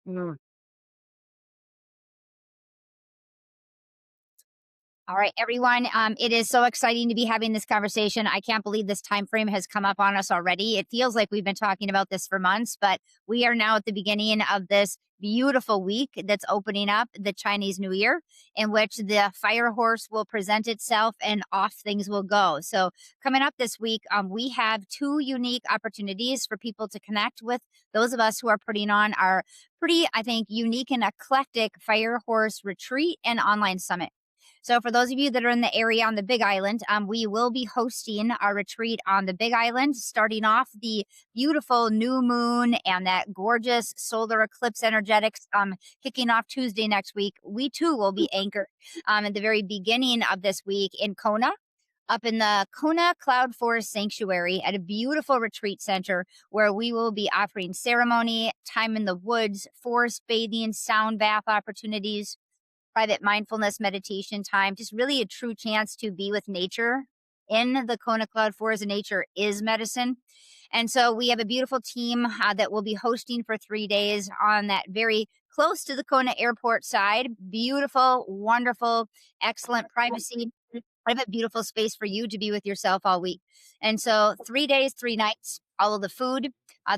Mm. All right, everyone. It is so exciting to be having this conversation. I can't believe this time frame has come up on us already. It feels like we've been talking about this for months, but we are now at the beginning of this beautiful week that's opening up the Chinese New Year, in which the fire horse will present itself and off things will go. So, coming up this week, we have two unique opportunities for people to connect with those of us who are putting on our pretty, I think, unique and eclectic fire horse retreat and online summit. So, for those of you that are in the area on the Big Island, we will be hosting our retreat on the Big Island, starting off the beautiful new moon and that gorgeous solar eclipse energetics kicking off Tuesday next week. We too will be anchored at the very beginning of this week in Kona. Up in the Kona Cloud Forest Sanctuary at a beautiful retreat center where we will be offering ceremony, time in the woods, forest bathing, sound bath opportunities, private mindfulness meditation time, just really a true chance to be with nature in the Kona Cloud Forest. Nature is medicine. And so we have a beautiful team that will be hosting for 3 days on that very close to the Kona airport side. Beautiful, wonderful, excellent privacy. Private, beautiful space for you to be with yourself all week. And so 3 days, 3 nights, all of the food,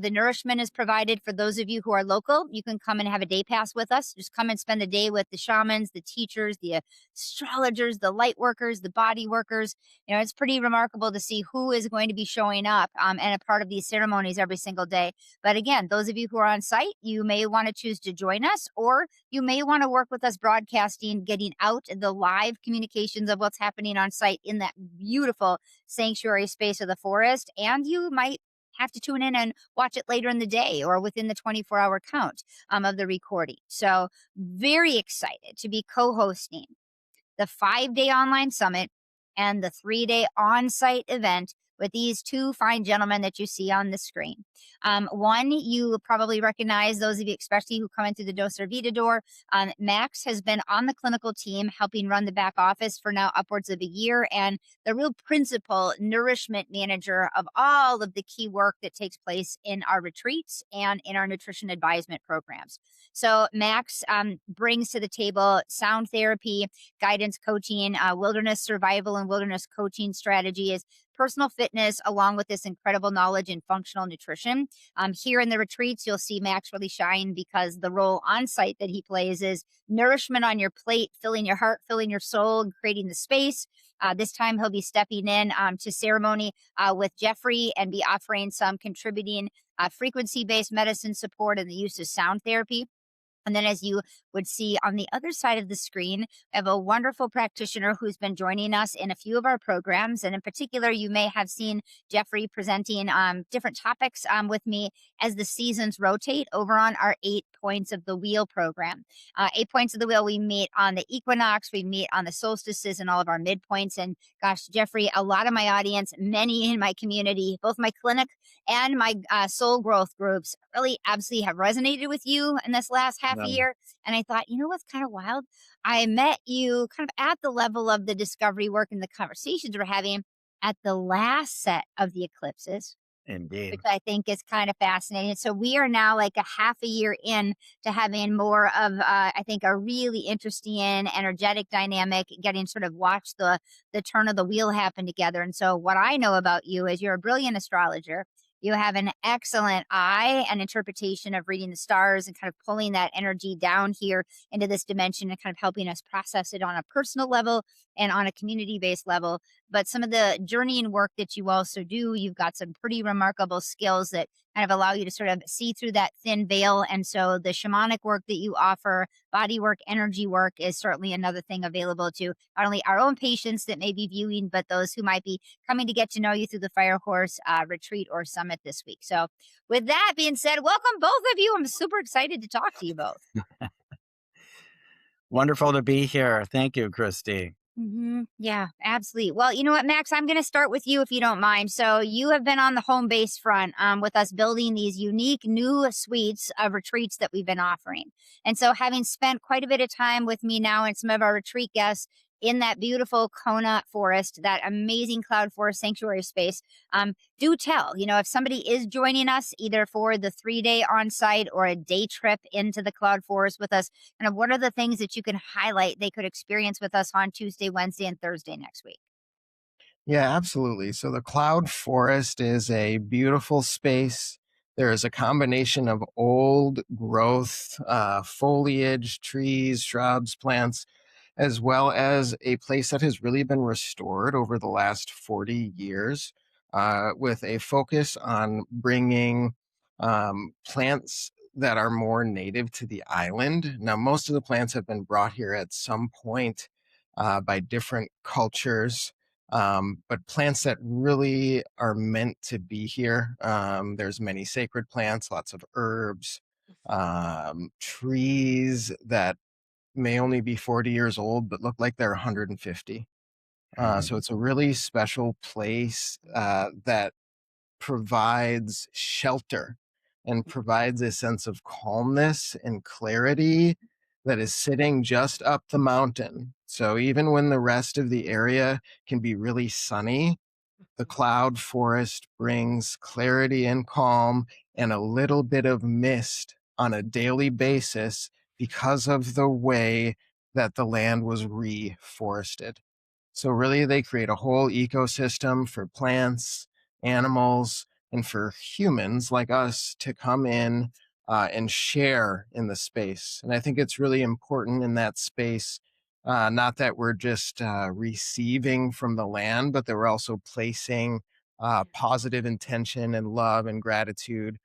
the nourishment is provided for those of you who are local. You can come and have a day pass with us. Just come and spend the day with the shamans, the teachers, the astrologers, the light workers, the body workers. You know, it's pretty remarkable to see who is going to be showing up and a part of these ceremonies every single day. But again, those of you who are on site, you may want to choose to join us, or you may want to work with us broadcasting, getting out the live communications of what's happening on site in that beautiful sanctuary space of the forest. And you might have to tune in and watch it later in the day or within the 24-hour count of the recording. So, very excited to be co hosting the 5 day online summit and the 3 day on site event with these two fine gentlemen that you see on the screen. One, you probably recognize, those of you, especially who come in through the Dosa Vita door. Max has been on the clinical team helping run the back office for now upwards of a year, and the real principal nourishment manager of all of the key work that takes place in our retreats and in our nutrition advisement programs. So, Max brings to the table sound therapy, guidance coaching, wilderness survival, and wilderness coaching strategies, personal fitness, along with this incredible knowledge in functional nutrition. Here in the retreats, you'll see Max really shine because the role on site that he plays is nourishment on your plate, filling your heart, filling your soul, and creating the space. This time, he'll be stepping in to ceremony with Jeffrey and be offering some contributing frequency based medicine support and the use of sound therapy. And then, as you would see on the other side of the screen, I have a wonderful practitioner who's been joining us in a few of our programs. And in particular, you may have seen Jeffrey presenting different topics with me as the seasons rotate over on our 8 points of the wheel program. 8 points of the wheel, we meet on the equinox, we meet on the solstices and all of our midpoints. And gosh, Jeffrey, a lot of my audience, many in my community, both my clinic and my soul growth groups really absolutely have resonated with you in this last half a Um, year. And I thought, you know what's kind of wild? I met you kind of at the level of the discovery work and the conversations we're having at the last set of the eclipses, which Indeed. I think is kind of fascinating. So we are now like a half a year in to having more of, I think, a really interesting, energetic dynamic, getting sort of watch the turn of the wheel happen together. And so what I know about you is you're a brilliant astrologer. You have an excellent eye and interpretation of reading the stars and kind of pulling that energy down here into this dimension and kind of helping us process it on a personal level and on a community based level. But some of the journeying work that you also do, you've got some pretty remarkable skills that kind of allow you to sort of see through that thin veil. And so the shamanic work that you offer, body work, energy work is certainly another thing available to not only our own patients that may be viewing, but those who might be coming to get to know you through the Fire Horse retreat or summit this week. So, with that being said, welcome both of you. I'm super excited to talk to you both. Wonderful to be here. Thank you, Christy. Yeah, absolutely. Well, you know what, Max, I'm going to start with you if you don't mind. So, you have been on the home base front with us building these unique new suites of retreats that we've been offering. And so, having spent quite a bit of time with me now and some of our retreat guests, in that beautiful Kona forest, that amazing cloud forest sanctuary space. Do tell, if somebody is joining us either for the 3-day on site or a day trip into the cloud forest with us, kind of what are the things that you can highlight they could experience with us on Tuesday, Wednesday, and Thursday next week? Yeah, absolutely. So the cloud forest is a beautiful space. There is a combination of old growth, foliage, trees, shrubs, plants, as well as a place that has really been restored over the last 40 years, with a focus on bringing plants that are more native to the island. Now, most of the plants have been brought here at some point by different cultures, but plants that really are meant to be here. There's many sacred plants, lots of herbs, trees that may only be 40 years old, but look like they're 150. So it's a really special place that provides shelter and provides a sense of calmness and clarity that is sitting just up the mountain. So even when the rest of the area can be really sunny, the cloud forest brings clarity and calm and a little bit of mist on a daily basis because of the way that the land was reforested. So really they create a whole ecosystem for plants, animals, and for humans like us to come in and share in the space. And I think it's really important in that space, not that we're just receiving from the land, but that we're also placing positive intention and love and gratitude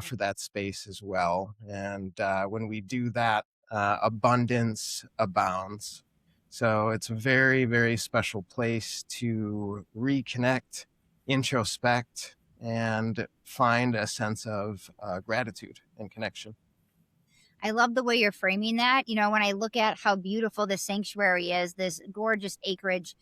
for that space as well. And when we do that, abundance abounds. So it's a very, very special place to reconnect, introspect, and find a sense of gratitude and connection. I love the way you're framing that. When I look at how beautiful this sanctuary is, this gorgeous acreage,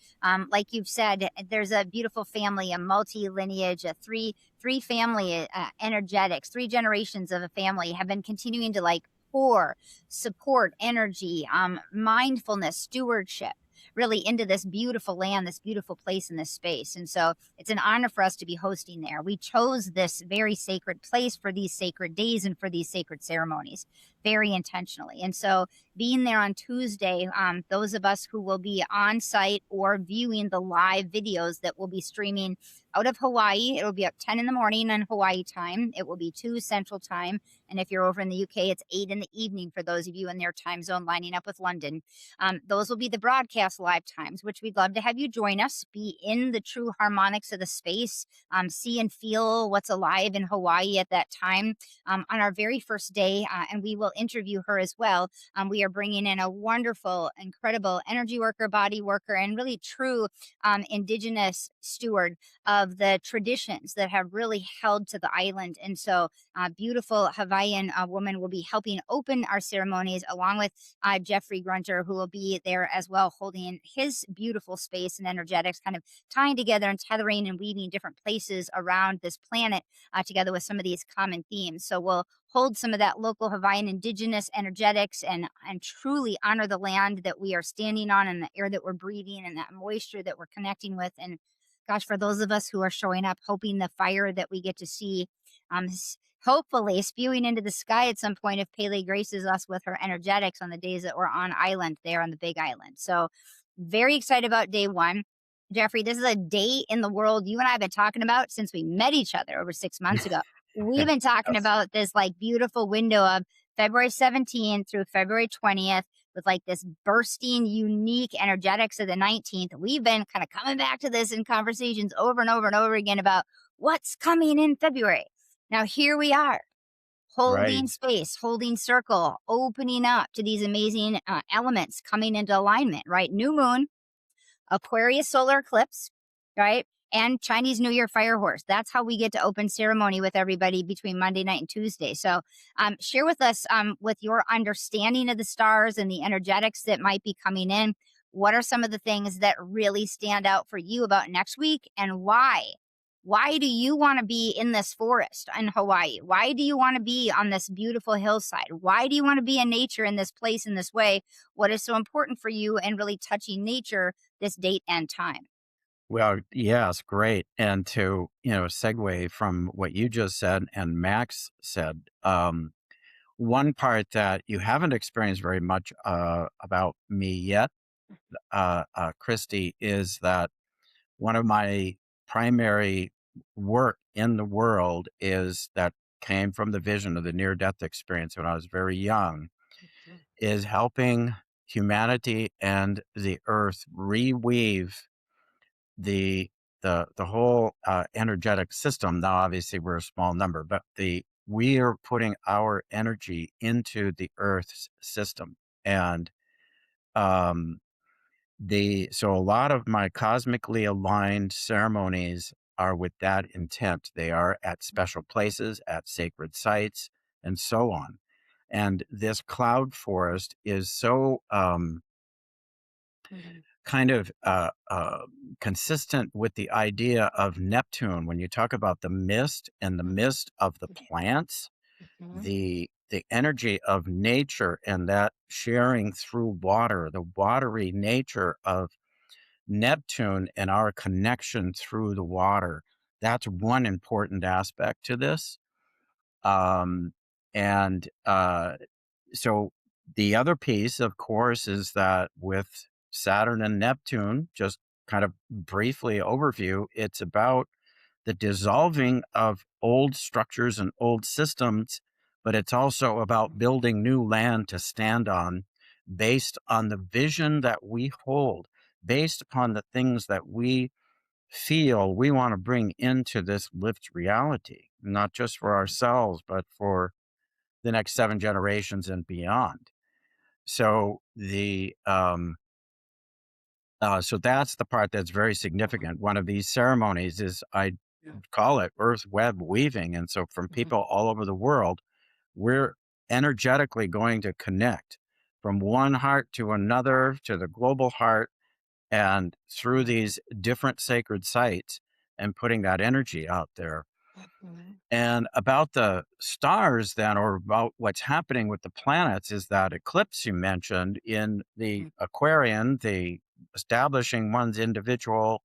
like you've said, there's a beautiful family, a multi lineage, a three family energetics, 3 generations of a family have been continuing to like pour support, energy, mindfulness, stewardship. Really into this beautiful land, this beautiful place in this space. And so it's an honor for us to be hosting there. We chose this very sacred place for these sacred days and for these sacred ceremonies very intentionally. And so being there on Tuesday, those of us who will be on site or viewing the live videos that will be streaming out of Hawaii, it'll be up 10 in the morning on Hawaii time. It will be 2 Central time. And if you're over in the UK, it's 8 in the evening for those of you in their time zone lining up with London. Those will be the broadcast live times, which we'd love to have you join us, be in the true harmonics of the space, see and feel what's alive in Hawaii at that time on our very first day. And we will interview her as well. We are bringing in a wonderful, incredible energy worker, body worker, and really true indigenous steward of the traditions that have really held to the island. And so, beautiful Hawaiian woman will be helping open our ceremonies along with Jeffrey Grunter, who will be there as well, holding his beautiful space and energetics, kind of tying together and tethering and weaving different places around this planet together with some of these common themes. So we'll hold some of that local Hawaiian indigenous energetics and truly honor the land that we are standing on and the air that we're breathing and that moisture that we're connecting with. And gosh, for those of us who are showing up, hoping the fire that we get to see, hopefully spewing into the sky at some point if Pele graces us with her energetics on the days that we're on island there on the Big Island. So very excited about day one. Jeffrey, this is a day in the world you and I have been talking about since we met each other over 6 months ago. We've been talking Yes. about this like beautiful window of February 17th through February 20th with like this bursting, unique energetics of the 19th. We've been kind of coming back to this in conversations over and over and over again about what's coming in February. Now, here we are holding Right. space, holding circle, opening up to these amazing elements coming into alignment, right? New moon, Aquarius solar eclipse, right? And Chinese New Year fire horse. That's how we get to open ceremony with everybody between Monday night and Tuesday. So, share with us with your understanding of the stars and the energetics that might be coming in. What are some of the things that really stand out for you about next week and why? Why do you want to be in this forest in Hawaii? Why do you want to be on this beautiful hillside? Why do you want to be in nature in this place in this way? What is so important for you and really touching nature this date and time? Well, yes, great. And to, segue from what you just said and Max said, one part that you haven't experienced very much about me yet, Christy, is that one of my primary work in the world is that came from the vision of the near death experience when I was very young, is helping humanity and the earth reweave the the whole energetic system. Now, obviously, we're a small number, but the we are putting our energy into the Earth's system, and um, the so a lot of my cosmically aligned ceremonies are with that intent. They are at special places, at sacred sites, and so on. And this cloud forest is so kind of consistent with the idea of Neptune. When you talk about the mist and the mist of the plants, the energy of nature and that sharing through water, the watery nature of Neptune and our connection through the water. That's one important aspect to this. Um, and so the other piece, of course, is that with Saturn and Neptune, just kind of briefly overview, it's about the dissolving of old structures and old systems, but it's also about building new land to stand on based on the vision that we hold, based upon the things that we feel we want to bring into this lived reality, not just for ourselves, but for the next 7 generations and beyond. So so that's the part that's very significant. One of these ceremonies is I call it earth web weaving. And so from people all over the world, we're energetically going to connect from one heart to another to the global heart and through these different sacred sites and putting that energy out there. And about the stars, then, or about what's happening with the planets, is that eclipse you mentioned in the Aquarian, the establishing one's individual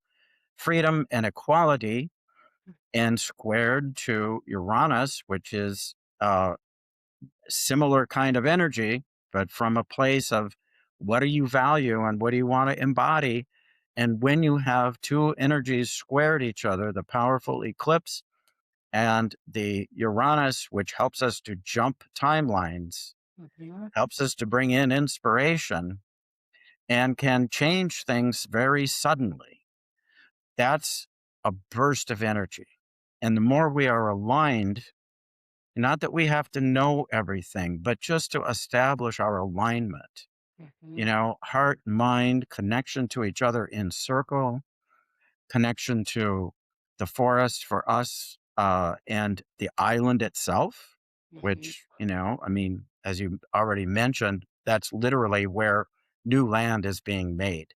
freedom and equality, and squared to Uranus, which is similar kind of energy, but from a place of what do you value and what do you want to embody. And when you have two energies squared each other, the powerful eclipse and the Uranus, which helps us to jump timelines, helps us to bring in inspiration and can change things very suddenly. That's a burst of energy. And the more we are aligned, not that we have to know everything, but just to establish our alignment, heart, mind, connection to each other in circle, connection to the forest for us, and the island itself, which, I mean, as you already mentioned, that's literally where new land is being made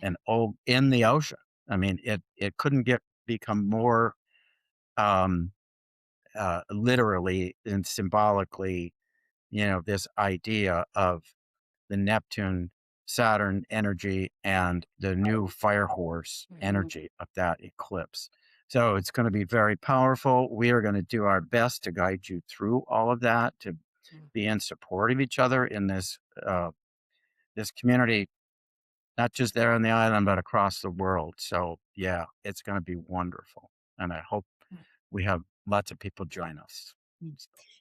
and in the ocean. I mean, it couldn't become more um, literally and symbolically, this idea of the Neptune Saturn energy and the new fire horse energy of that eclipse. So it's going to be very powerful. We are going to do our best to guide you through all of that, to be in support of each other in this community, not just there on the island, but across the world. So yeah, it's going to be wonderful, and I hope we have lots of people join us.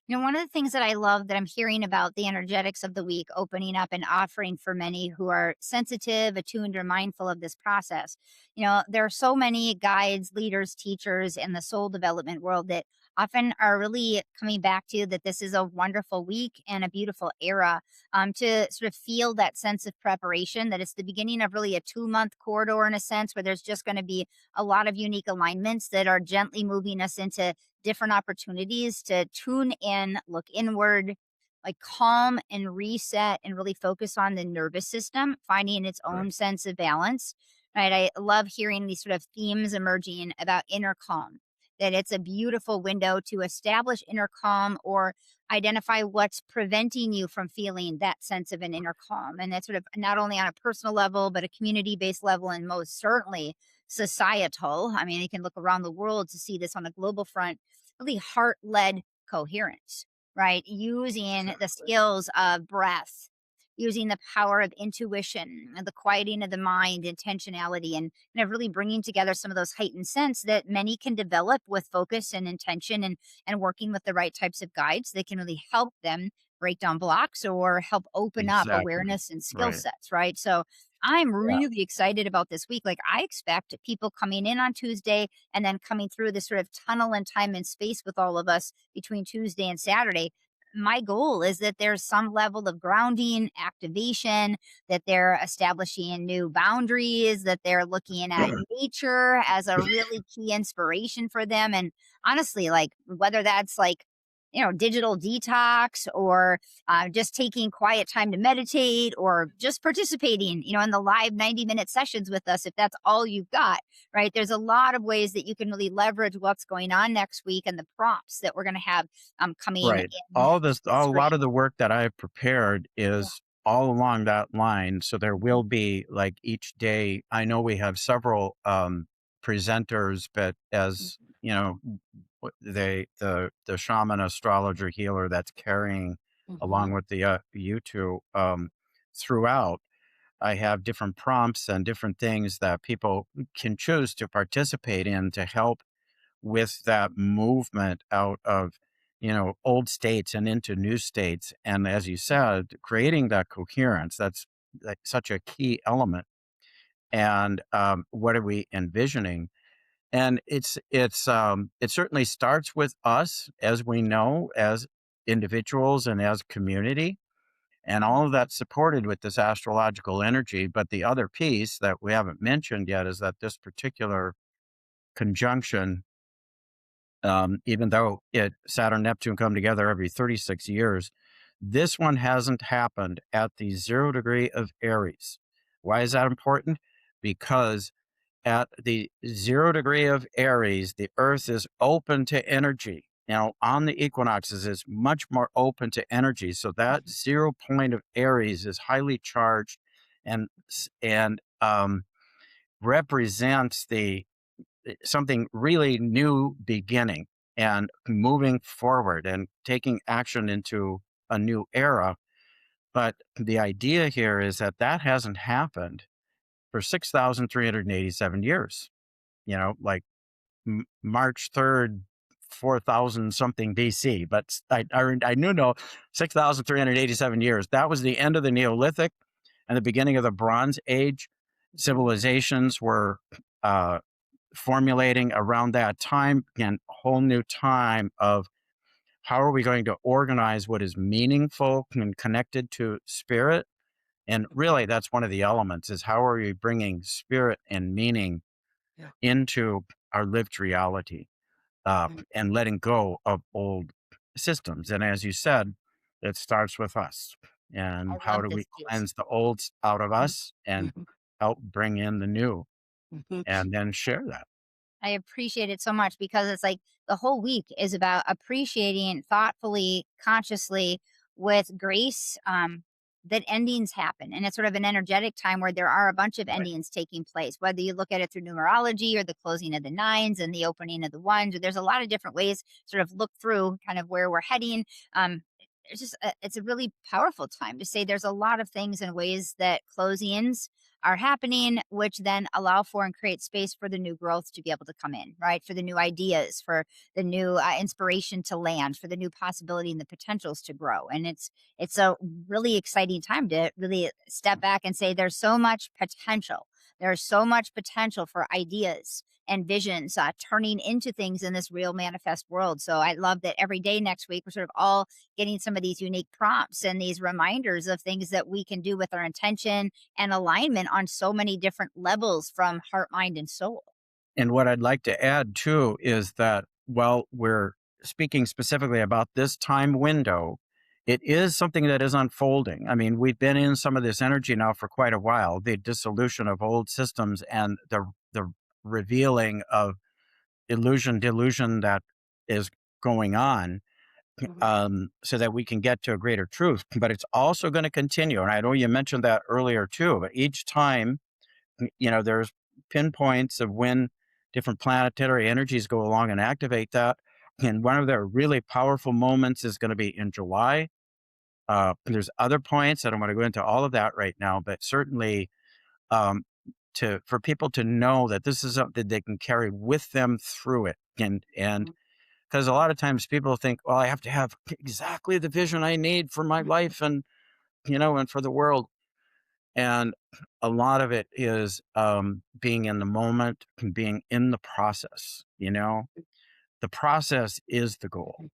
One of the things that I love that I'm hearing about the energetics of the week opening up and offering for many who are sensitive, attuned, or mindful of this process. There are so many guides, leaders, teachers in the soul development world that often are really coming back to that this is a wonderful week and a beautiful era, to sort of feel that sense of preparation, that it's the beginning of really a 2-month corridor in a sense where there's just going to be a lot of unique alignments that are gently moving us into different opportunities to tune in, look inward, like calm and reset and really focus on the nervous system, finding its Right. own sense of balance. right? I love hearing these sort of themes emerging about inner calm, that it's a beautiful window to establish inner calm or identify what's preventing you from feeling that sense of an inner calm. And that's sort of not only on a personal level, but a community based level, and most certainly societal. I mean, you can look around the world to see this on a global front, really heart led coherence, right? Using the skills of breath, using the power of intuition, and the quieting of the mind, intentionality, and really bringing together some of those heightened sense that many can develop with focus and intention, and working with the right types of guides that can really help them break down blocks or help open up Exactly. awareness and skill Right. sets, right? So I'm Yeah. really excited about this week. Like, I expect people coming in on Tuesday and then coming through this sort of tunnel in time and space with all of us between Tuesday and Saturday. My goal is that there's some level of grounding, activation, that they're establishing new boundaries, that they're looking at nature as a really key inspiration for them. And honestly, like, whether that's like, digital detox, or just taking quiet time to meditate, or just participating, in the live 90-minute sessions with us, if that's all you've got, right? There's a lot of ways that you can really leverage what's going on next week and the prompts that we're going to have coming Right. in All this a this lot stream. of the work that I have prepared Yeah. is all along that line. So there will be like each day, I know we have several presenters, but as you know, the shaman astrologer healer that's carrying Mm-hmm. along with the you two throughout. I have different prompts and different things that people can choose to participate in to help with that movement out of old states and into new states, and as you said, creating that coherence, that's like such a key element. And what are we envisioning? And it certainly starts with us, as we know, as individuals and as community, and all of that's supported with this astrological energy. But the other piece that we haven't mentioned yet is that this particular conjunction, even though Saturn Neptune come together every 36 years, this one hasn't happened at the 0 degree of Aries. Why is that important? Because at the 0 degree of Aries, the Earth is open to energy. Now, on the equinoxes, it's much more open to energy. So that 0 point of Aries is highly charged, and represents the something really new beginning and moving forward and taking action into a new era. But the idea here is that that hasn't happened for 6,387 years, like March 3rd, 4,000 something BC. But I knew no 6,387 years. That was the end of the Neolithic and the beginning of the Bronze Age. Civilizations were uh, formulating around that time. Again, a whole new time of how are we going to organize what is meaningful and connected to spirit. And really, that's one of the elements, is how are we bringing spirit and meaning Yeah. into our lived reality, Mm. and letting go of old systems. And as you said, it starts with us. I And how love do we this piece. cleanse the old out of us and Mhm. help bring in the new, Mhm. and then share that? I appreciate it so much, because it's like the whole week is about appreciating thoughtfully, consciously, with grace, that endings happen. And it's sort of an energetic time where there are a bunch of Right. endings taking place, whether you look at it through numerology or the closing of the nines and the opening of the ones, or there's a lot of different ways sort of look through kind of where we're heading. It's a really powerful time to say there's a lot of things and ways that closings are happening, which then allow for and create space for the new growth to be able to come in, right? For the new ideas, for the new inspiration to land, for the new possibility and the potentials to grow. And it's a really exciting time to really step back and say there's so much potential. There's so much potential for ideas and visions turning into things in this real manifest world. So I love that every day next week we're sort of all getting some of these unique prompts and these reminders of things that we can do with our intention and alignment on so many different levels, from heart, mind, and soul. And what I'd like to add too is that while we're speaking specifically about this time window, it is something that is unfolding. I mean, we've been in some of this energy now for quite a while, the dissolution of old systems and the revealing of illusion, delusion that is going on, so that we can get to a greater truth. But it's also going to continue. And I know you mentioned that earlier too, but each time, there's pinpoints of when different planetary energies go along and activate that. And one of their really powerful moments is going to be in July. There's other points. I don't want to go into all of that right now, but certainly, um, for people to know that this is something they can carry with them through it, and because a lot of times people think, well, I have to have exactly the vision I need for my life, and and for the world. And a lot of it is, being in the moment and being in the process. The process is the goal.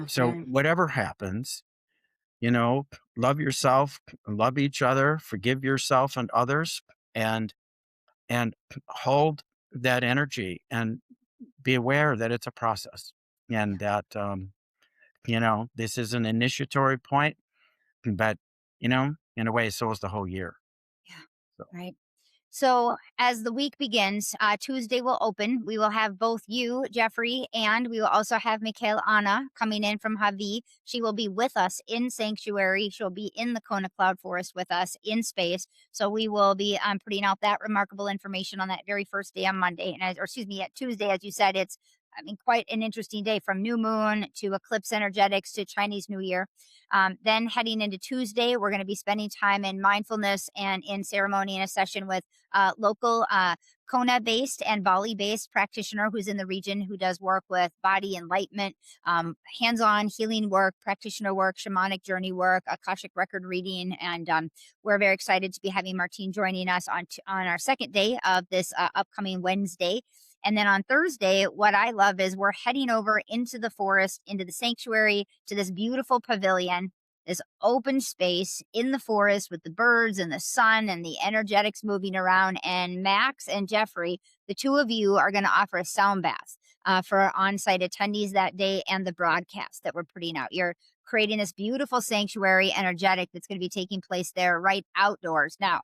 So Mhm. whatever happens, you know, love yourself, love each other, forgive yourself and others, and and hold that energy and be aware that it's a process, and that this is an initiatory point, but in a way, so is the whole year. Yeah. So Right. So as the week begins, Tuesday will open. We will have both you, Jeffrey, and we will also have Mikhail Anna coming in from Havi. She will be with us in Sanctuary. She'll be in the Kona Cloud Forest with us in space. So we will be putting out that remarkable information on that very first day on Monday, or excuse me, at Tuesday, as you said, it's quite an interesting day from new moon to eclipse energetics to Chinese New Year. Then heading into Tuesday, we're going to be spending time in mindfulness and in ceremony in a session with local Kona based and Bali based practitioner who's in the region who does work with body enlightenment, hands on healing work, practitioner work, shamanic journey work, Akashic record reading. And we're very excited to be having Martine joining us on our second day of this upcoming Wednesday. And then on Thursday, what I love is we're heading over into the forest, into the sanctuary, to this beautiful pavilion, this open space in the forest with the birds and the sun and the energetics moving around. And Max and Jeffrey, the two of you are going to offer a sound bath for our on site attendees that day and the broadcast that we're putting out. You're creating this beautiful sanctuary energetic that's going to be taking place there right outdoors. Now,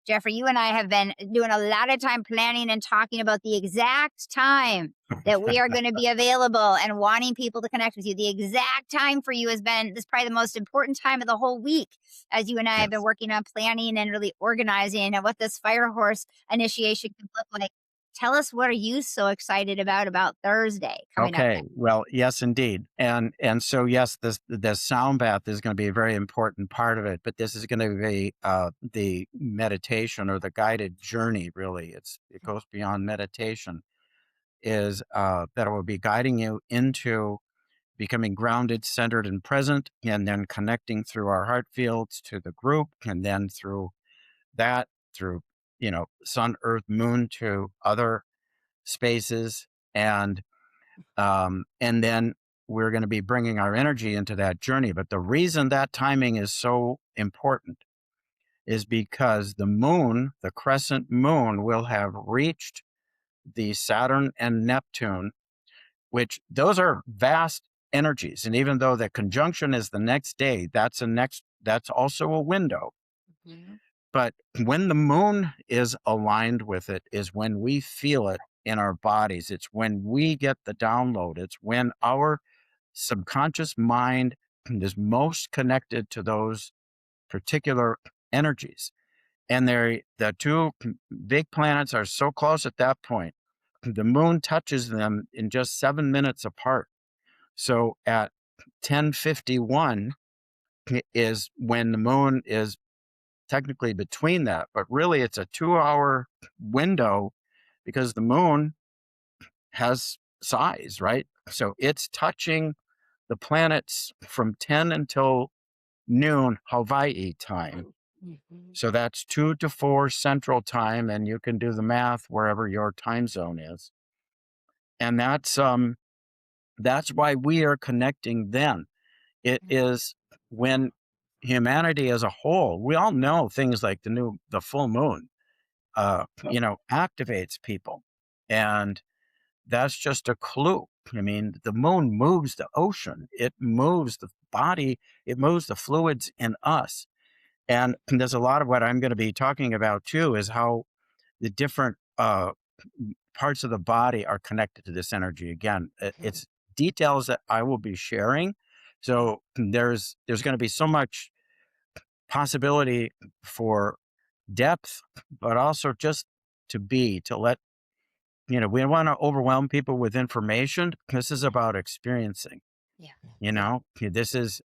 Jeffrey, you and I have been doing a lot of time planning and talking about the exact time that we are going to be available and wanting people to connect with you. The exact time for you has been this probably the most important time of the whole week as you and I have been yes. working on planning and really organizing and what this fire horse initiation could look like. Tell us, what are you so excited about Thursday coming up Okay. next? Well, yes, indeed. And so yes, the sound bath is going to be a very important part of it, but this is going to be the meditation or the guided journey. Really, it goes beyond meditation. Is that it will be guiding you into becoming grounded, centered, and present, and then connecting through our heart fields to the group, and then through that, through sun, earth, moon to other spaces, and then we're going to be bringing our energy into that journey. But the reason that timing is so important is because the moon, the crescent moon, will have reached the Saturn and Neptune, which those are vast energies. And even though the conjunction is the next day, that's also a window. Mhm. But when the moon is aligned with it is when we feel it in our bodies. It's when we get the download. It's when our subconscious mind is most connected to those particular energies. And the two big planets are so close at that point. The moon touches them in just 7 minutes apart. So at 10:51 is when the moon is technically between that, but really it's a 2-hour window because the moon has size, right? So it's touching the planets from 10 until noon Hawaii time. Mhm. So that's 2 to 4 central time, and you can do the math wherever your time zone is. And that's why we are connecting then. It is when humanity as a whole, we all know things like the full moon, activates people. And that's just a clue. I mean, the moon moves the ocean, it moves the body, it moves the fluids in us. And there's a lot of what I'm going to be talking about too is how the different parts of the body are connected to this energy. Again, it's details that I will be sharing. So there's going to be so much possibility for depth, but also just to let we don't want to overwhelm people with information. This is about experiencing. Yeah. This is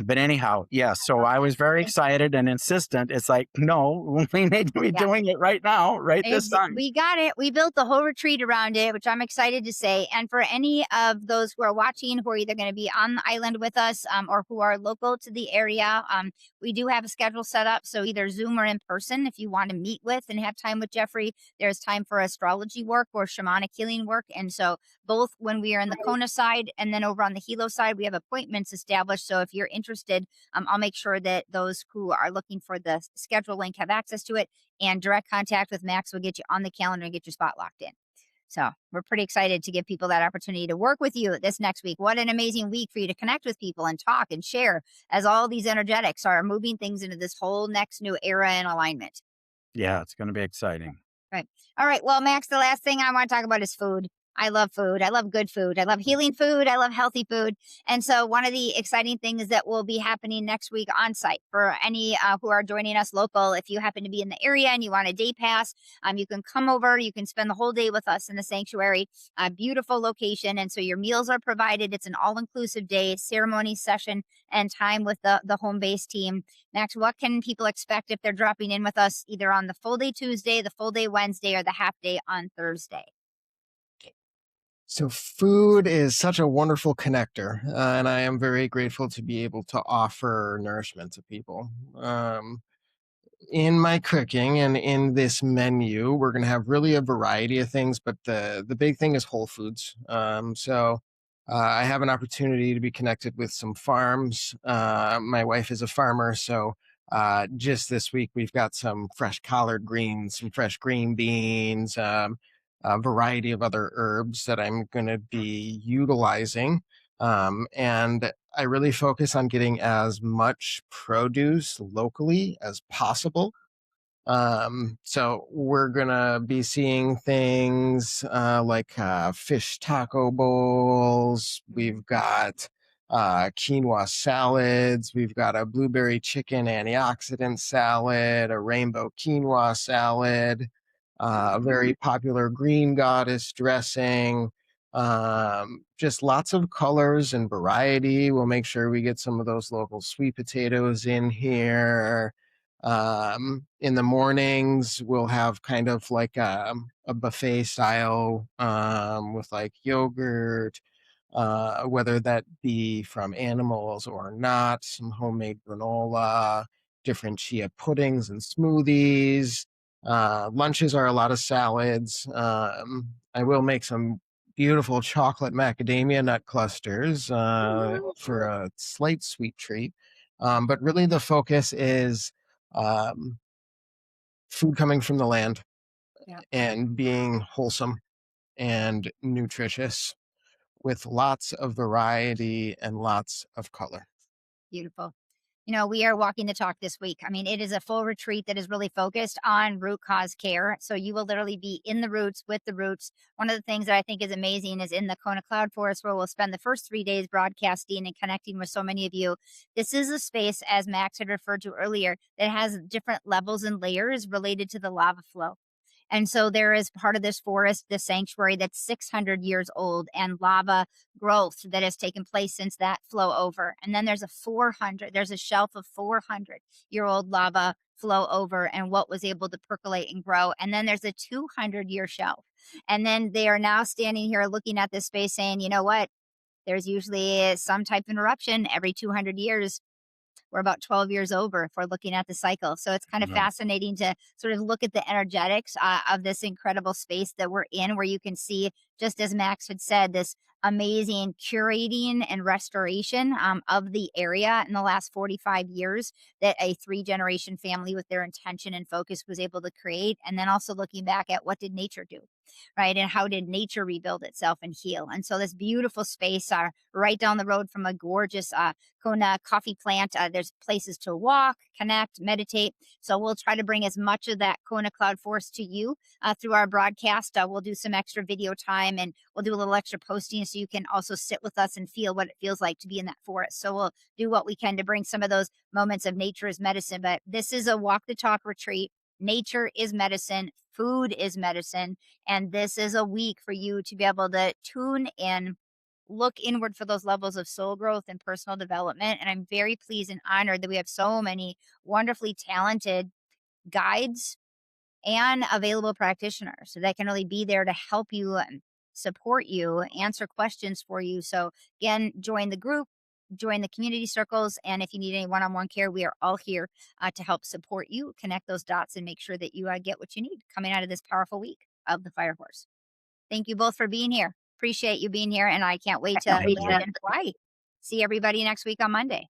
but anyhow, yeah, so I was very excited and insistent. It's like, no, we need to be Yeah. doing it right now, right this time. We got it. We built the whole retreat around it, which I'm excited to say. And for any of those who are watching, who are either going to be on the island with us or who are local to the area, we do have a schedule set up. So either Zoom or in person, if you want to meet with and have time with Jeffrey, there's time for astrology work or shamanic healing work. And so both when we are in the Kona side and then over on the Hilo side, we have appointments established. So if you're interested, I'll make sure that those who are looking for the schedule link have access to it, and direct contact with Max will get you on the calendar and get your spot locked in. So we're pretty excited to give people that opportunity to work with you this next week. What an amazing week for you to connect with people and talk and share as all these energetics are moving things into this whole next new era and alignment. Yeah, it's going to be exciting. Right. All right. Well, Max, the last thing I want to talk about is food. I love food. I love good food. I love healing food. I love healthy food. And so one of the exciting things that will be happening next week on site for any who are joining us local, if you happen to be in the area and you want a day pass, you can come over. You can spend the whole day with us in the sanctuary. A beautiful location. And so your meals are provided. It's an all-inclusive day, ceremony session, and time with the home base team. Max, what can people expect if they're dropping in with us either on the full day Tuesday, the full day Wednesday, or the half day on Thursday? So food is such a wonderful connector, and I am very grateful to be able to offer nourishment to people. In my cooking and in this menu, we're going to have really a variety of things, but the big thing is whole foods. I have an opportunity to be connected with some farms. My wife is a farmer, so just this week we've got some fresh collard greens, some fresh green beans, a variety of other herbs that I'm going to be utilizing. And I really focus on getting as much produce locally as possible. So we're gonna be seeing things like fish taco bowls. We've got quinoa salads. We've got a blueberry chicken antioxidant salad, a rainbow quinoa salad, a very popular green goddess dressing. Just lots of colors and variety. We'll make sure we get some of those local sweet potatoes in here. In the mornings, we'll have kind of like a buffet style with like yogurt, whether that be from animals or not, some homemade granola, different chia puddings and smoothies. Lunches are a lot of salads. I will make some beautiful chocolate macadamia nut clusters for a slight sweet treat. But really the focus is um, food coming from the land Yeah. and being wholesome and nutritious with lots of variety and lots of color. Beautiful. We are walking the talk this week. I mean, it is a full retreat that is really focused on root cause care. So you will literally be in the roots with the roots. One of the things that I think is amazing is in the Kona Cloud Forest, where we'll spend the first 3 days broadcasting and connecting with so many of you. This is a space, as Max had referred to earlier, that has different levels and layers related to the lava flow. And so there is part of this forest, this sanctuary that's 600 years old, and lava growth that has taken place since that flow over. And then there's there's a shelf of 400-year-old lava flow over and what was able to percolate and grow. And then there's a 200-year shelf. And then they are now standing here looking at this space saying, you know what? There's usually some type of eruption every 200 years. We're about 12 years over if we're looking at the cycle. So it's kind of Right. fascinating to sort of look at the energetics of this incredible space that we're in, where you can see, just as Max had said, this amazing curating and restoration of the area in the last 45 years that a 3-generation family with their intention and focus was able to create. And then also looking back at what did nature do? right? And how did nature rebuild itself and heal? And so this beautiful space right down the road from a gorgeous Kona coffee plant. There's places to walk, connect, meditate. So we'll try to bring as much of that Kona cloud forest to you through our broadcast. We'll do some extra video time and we'll do a little extra posting so you can also sit with us and feel what it feels like to be in that forest. So we'll do what we can to bring some of those moments of nature as medicine. But this is a walk the talk retreat. Nature is medicine, food is medicine. And this is a week for you to be able to tune in, look inward for those levels of soul growth and personal development. And I'm very pleased and honored that we have so many wonderfully talented guides and available practitioners so that can really be there to help you and support you, answer questions for you. So again, join the group, join the community circles, and if you need any one-on-one care, we are all here to help support you, connect those dots, and make sure that you get what you need coming out of this powerful week of the Fire Horse. Thank you both for being here. Appreciate you being here, and I can't wait to land and fly. See everybody next week on Monday.